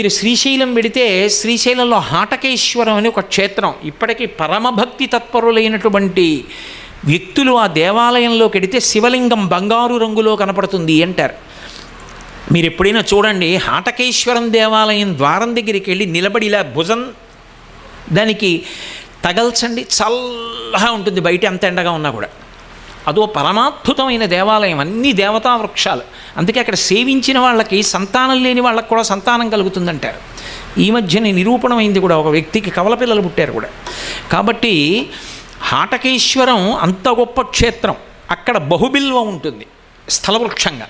మీరు శ్రీశైలం వెడితే శ్రీశైలంలో హాటకేశ్వరం అని ఒక క్షేత్రం, ఇప్పటికీ పరమభక్తి తత్పరులైనటువంటి వ్యక్తులు ఆ దేవాలయంలోకి వెడితే శివలింగం బంగారు రంగులో కనపడుతుంది అంటారు. మీరు ఎప్పుడైనా చూడండి, హాటకేశ్వరం దేవాలయం ద్వారం దగ్గరికి వెళ్ళి నిలబడి ఇలా భుజం దానికి తగల్చండి, చల్లగా ఉంటుంది బయట ఎంత ఎండగా ఉన్నా కూడా. అదో పరమాద్భుతమైన దేవాలయం, అన్ని దేవతా వృక్షాలు. అందుకే అక్కడ సేవించిన వాళ్ళకి సంతానం లేని వాళ్ళకి కూడా సంతానం కలుగుతుందంటారు. ఈ మధ్యనే నిరూపణమైంది కూడా, ఒక వ్యక్తికి కవల పిల్లలు పుట్టారు కూడా. కాబట్టి హాటకేశ్వరం అంత గొప్ప క్షేత్రం. అక్కడ బహుబిల్వ ఉంటుంది స్థలవృక్షంగా.